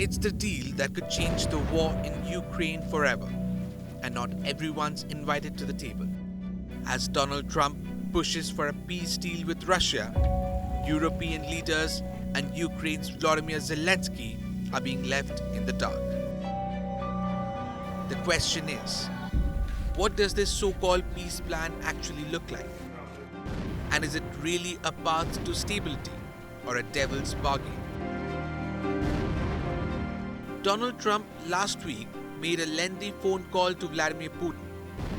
It's the deal that could change the war in Ukraine forever, and not everyone's invited to the table. As Donald Trump pushes for a peace deal with Russia, European leaders and Ukraine's Volodymyr Zelensky are being left in the dark. The question is, what does this so-called peace plan actually look like? And is it really a path to stability or a devil's bargain? Donald Trump last week made a lengthy phone call to Vladimir Putin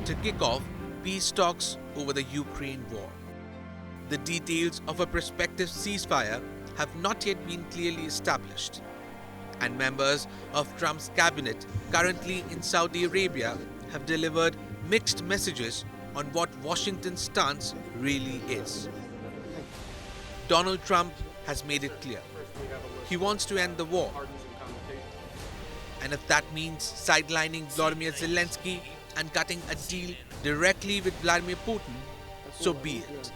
to kick off peace talks over the Ukraine war. The details of a prospective ceasefire have not yet been clearly established, and members of Trump's cabinet currently in Saudi Arabia have delivered mixed messages on what Washington's stance really is. Donald Trump has made it clear. He wants to end the war. And if that means sidelining Volodymyr Zelensky and cutting a deal directly with Vladimir Putin, so be it.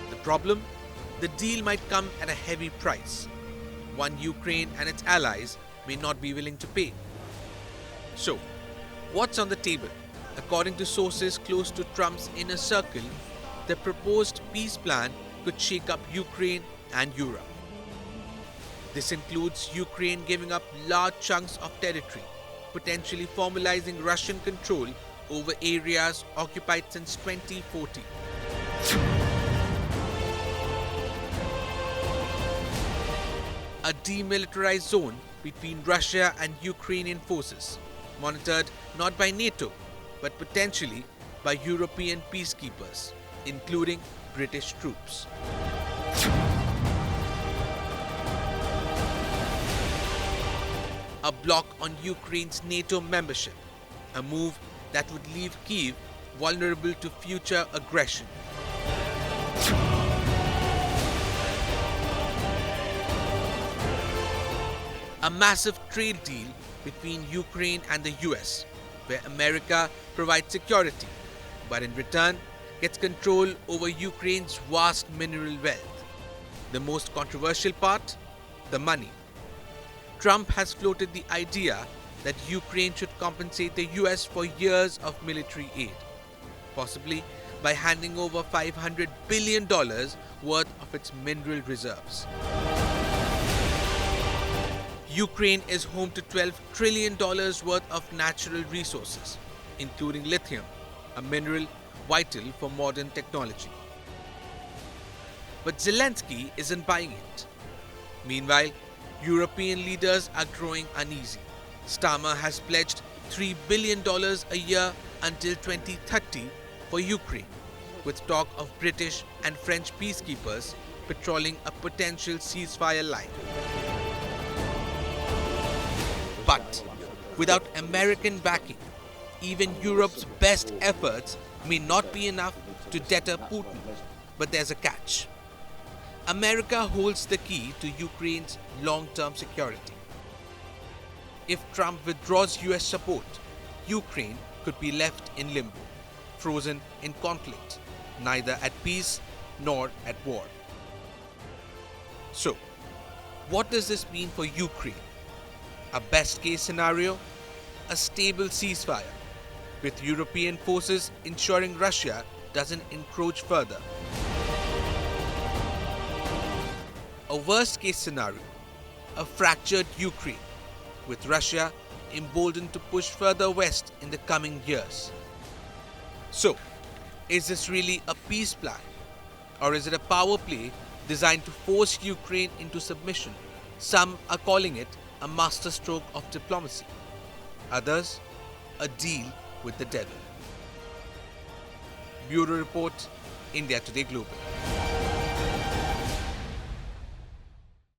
The problem? The deal might come at a heavy price, one Ukraine and its allies may not be willing to pay. So, what's on the table? According to sources close to Trump's inner circle, the proposed peace plan could shake up Ukraine and Europe. This includes Ukraine giving up large chunks of territory, potentially formalizing Russian control over areas occupied since 2014. A demilitarized zone between Russia and Ukrainian forces, monitored not by NATO, but potentially by European peacekeepers, including British troops. A block on Ukraine's NATO membership, a move that would leave Kyiv vulnerable to future aggression. A massive trade deal between Ukraine and the US, where America provides security, but in return gets control over Ukraine's vast mineral wealth. The most controversial part? The money. Trump has floated the idea that Ukraine should compensate the US for years of military aid, possibly by handing over $500 billion worth of its mineral reserves. Ukraine is home to $12 trillion worth of natural resources, including lithium, a mineral vital for modern technology. But Zelensky isn't buying it. Meanwhile, European leaders are growing uneasy. Starmer has pledged $3 billion a year until 2030 for Ukraine, with talk of British and French peacekeepers patrolling a potential ceasefire line. But without American backing, even Europe's best efforts may not be enough to deter Putin. But there's a catch. America holds the key to Ukraine's long-term security. If Trump withdraws US support, Ukraine could be left in limbo, frozen in conflict, neither at peace nor at war. So, what does this mean for Ukraine? A best-case scenario? A stable ceasefire, with European forces ensuring Russia doesn't encroach further. A worst-case scenario? A fractured Ukraine, with Russia emboldened to push further west in the coming years. So, is this really a peace plan? Or is it a power play designed to force Ukraine into submission? Some are calling it a masterstroke of diplomacy. Others, a deal with the devil. Bureau Report, India Today Global.